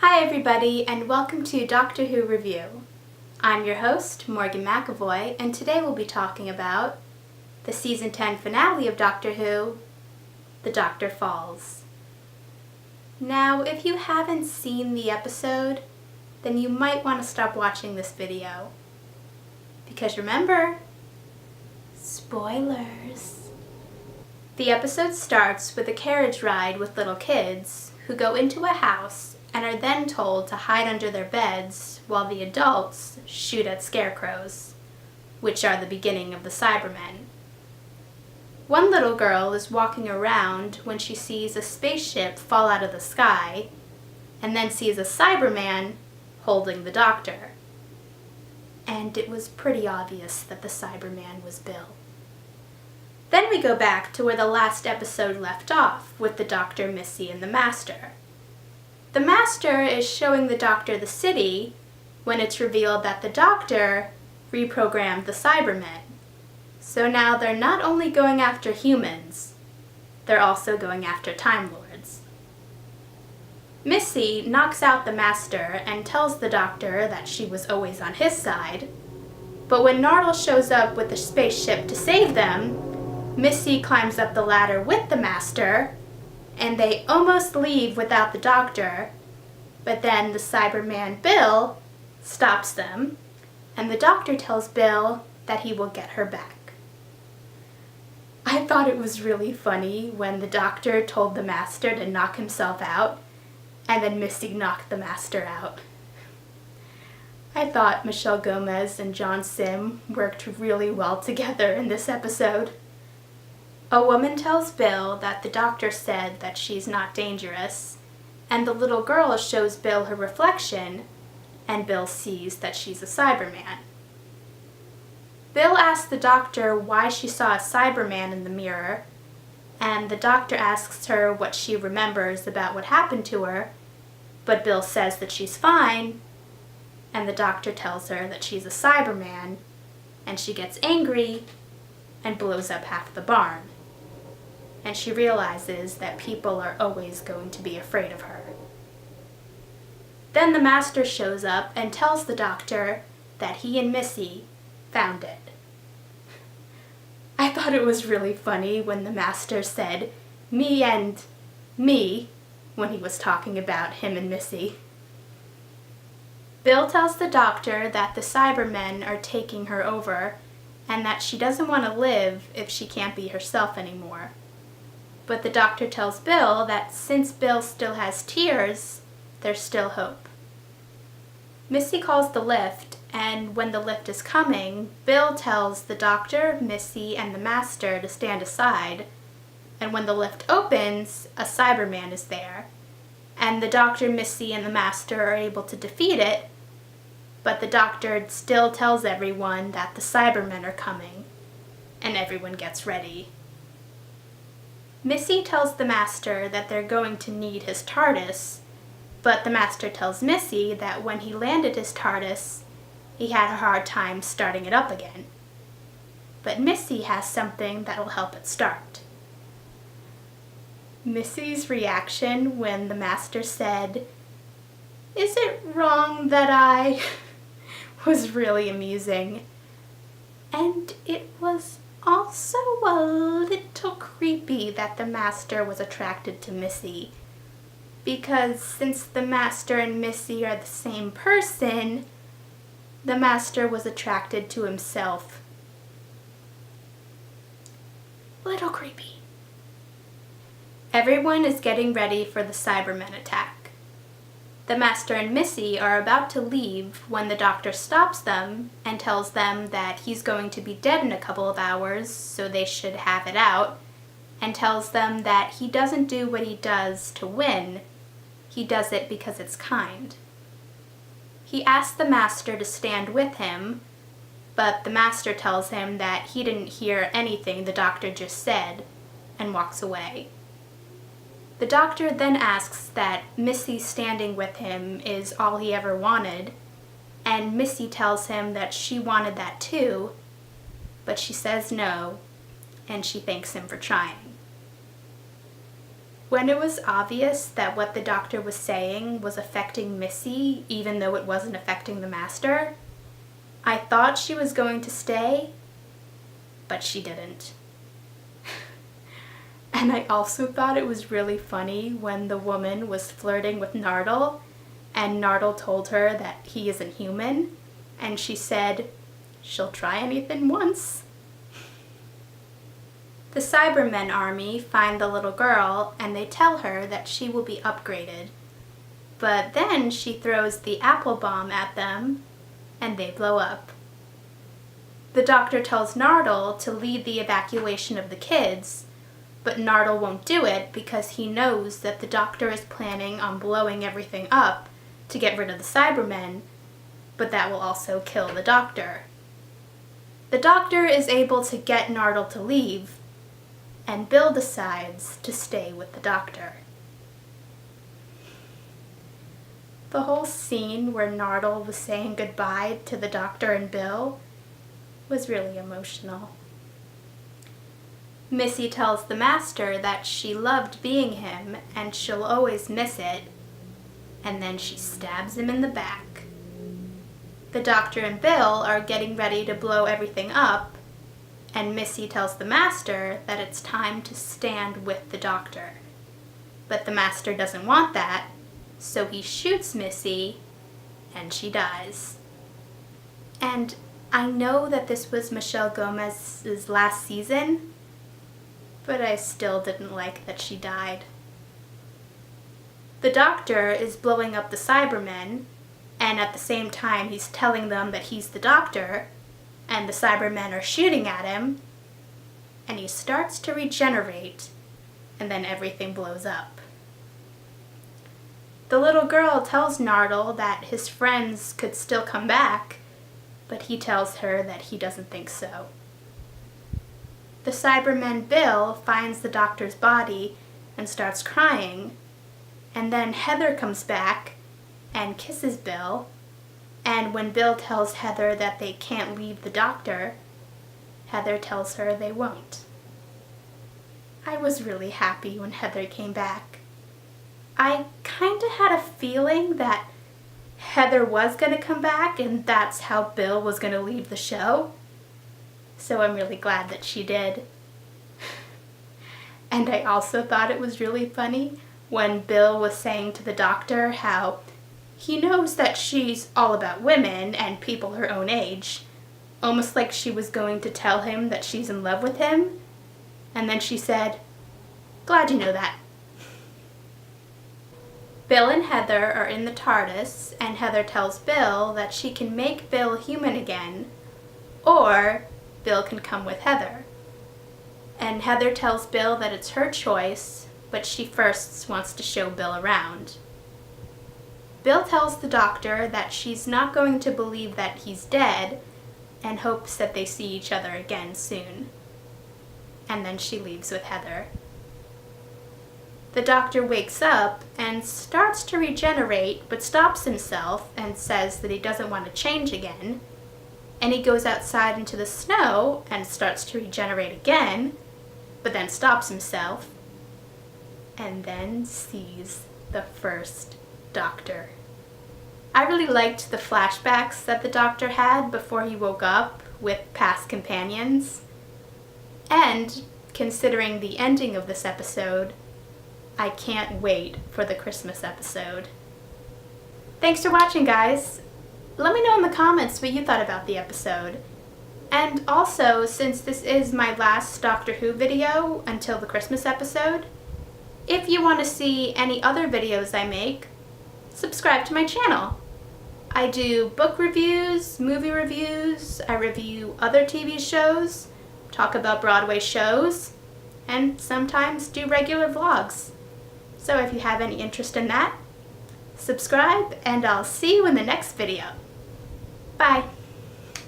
Hi everybody, and welcome to Doctor Who Review. I'm your host, Morgan McAvoy, and today we'll be talking about the Season 10 finale of Doctor Who, The Doctor Falls. Now, if you haven't seen the episode, then you might want to stop watching this video. Because remember, spoilers. The episode starts with a carriage ride with little kids who go into a house and are then told to hide under their beds while the adults shoot at scarecrows, which are the beginning of the Cybermen. One little girl is walking around when she sees a spaceship fall out of the sky and then sees a Cyberman holding the Doctor. And it was pretty obvious that the Cyberman was Bill. Then we go back to where the last episode left off with the Doctor, Missy, and the Master. The Master is showing the Doctor the city when it's revealed that the Doctor reprogrammed the Cybermen. So now they're not only going after humans, they're also going after Time Lords. Missy knocks out the Master and tells the Doctor that she was always on his side, but when Nardole shows up with the spaceship to save them, Missy climbs up the ladder with the Master, and they almost leave without the Doctor, but then the Cyberman Bill stops them, and the Doctor tells Bill that he will get her back. I thought it was really funny when the Doctor told the Master to knock himself out, and then Missy knocked the Master out. I thought Michelle Gomez and John Sim worked really well together in this episode. A woman tells Bill that the Doctor said that she's not dangerous, and the little girl shows Bill her reflection, and Bill sees that she's a Cyberman. Bill asks the Doctor why she saw a Cyberman in the mirror, and the Doctor asks her what she remembers about what happened to her, but Bill says that she's fine, and the Doctor tells her that she's a Cyberman, and she gets angry and blows up half the barn. And she realizes that people are always going to be afraid of her. Then the Master shows up and tells the Doctor that he and Missy found it. I thought it was really funny when the Master said, "me and me," when he was talking about him and Missy. Bill tells the Doctor that the Cybermen are taking her over and that she doesn't want to live if she can't be herself anymore. But the Doctor tells Bill that since Bill still has tears, there's still hope. Missy calls the lift, and when the lift is coming, Bill tells the Doctor, Missy, and the Master to stand aside, and when the lift opens, a Cyberman is there, and the Doctor, Missy, and the Master are able to defeat it, but the Doctor still tells everyone that the Cybermen are coming, and everyone gets ready. Missy tells the Master that they're going to need his TARDIS, but the Master tells Missy that when he landed his TARDIS, he had a hard time starting it up again. But Missy has something that'll help it start. Missy's reaction when the Master said, "Is it wrong that I," was really amusing. And it was also a little creepy that the Master was attracted to Missy, because since the Master and Missy are the same person, the Master was attracted to himself. Little creepy. Everyone is getting ready for the Cybermen attack. The Master and Missy are about to leave when the Doctor stops them and tells them that he's going to be dead in a couple of hours, so they should have it out, and tells them that he doesn't do what he does to win, he does it because it's kind. He asks the Master to stand with him, but the Master tells him that he didn't hear anything the Doctor just said, and walks away. The Doctor then asks that Missy standing with him is all he ever wanted, and Missy tells him that she wanted that too, but she says no, and she thanks him for trying. When it was obvious that what the doctor was saying was affecting Missy, even though it wasn't affecting the master, I thought she was going to stay, but she didn't. And I also thought it was really funny when the woman was flirting with Nardole, and Nardole told her that he isn't human, and she said, she'll try anything once. The Cybermen army find the little girl, and they tell her that she will be upgraded. But then she throws the apple bomb at them, and they blow up. The doctor tells Nardole to lead the evacuation of the kids, but Nardole won't do it because he knows that the doctor is planning on blowing everything up to get rid of the Cybermen, but that will also kill the doctor. The doctor is able to get Nardole to leave, and Bill decides to stay with the doctor. The whole scene where Nardole was saying goodbye to the doctor and Bill was really emotional. Missy tells the master that she loved being him and she'll always miss it, and then she stabs him in the back. The doctor and Bill are getting ready to blow everything up, and Missy tells the master that it's time to stand with the doctor. But the master doesn't want that, so he shoots Missy, and she dies. And I know that this was Michelle Gomez's last season, but I still didn't like that she died. The doctor is blowing up the Cybermen, and at the same time he's telling them that he's the doctor, and the Cybermen are shooting at him, and he starts to regenerate, and then everything blows up. The little girl tells Nardole that his friends could still come back, but he tells her that he doesn't think so. The Cyberman Bill finds the doctor's body and starts crying, and then Heather comes back and kisses Bill, and when Bill tells Heather that they can't leave the doctor, Heather tells her they won't. I was really happy when Heather came back. I kinda had a feeling that Heather was gonna come back and that's how Bill was gonna leave the show. So I'm really glad that she did. And I also thought it was really funny when Bill was saying to the doctor how he knows that she's all about women and people her own age, almost like she was going to tell him that she's in love with him. And then she said, "Glad you know that." Bill and Heather are in the TARDIS, and Heather tells Bill that she can make Bill human again, or Bill can come with Heather. And Heather tells Bill that it's her choice, but she first wants to show Bill around. Bill tells the doctor that she's not going to believe that he's dead, and hopes that they see each other again soon. And then she leaves with Heather. The doctor wakes up and starts to regenerate, but stops himself and says that he doesn't want to change again. And he goes outside into the snow and starts to regenerate again, but then stops himself, and then sees the first doctor. I really liked the flashbacks that the doctor had before he woke up with past companions. And considering the ending of this episode, I can't wait for the Christmas episode. Thanks for watching, guys. Let me know in the comments what you thought about the episode. And also, since this is my last Doctor Who video until the Christmas episode, if you want to see any other videos I make, subscribe to my channel. I do book reviews, movie reviews, I review other TV shows, talk about Broadway shows, and sometimes do regular vlogs. So if you have any interest in that, subscribe, and I'll see you in the next video. Bye.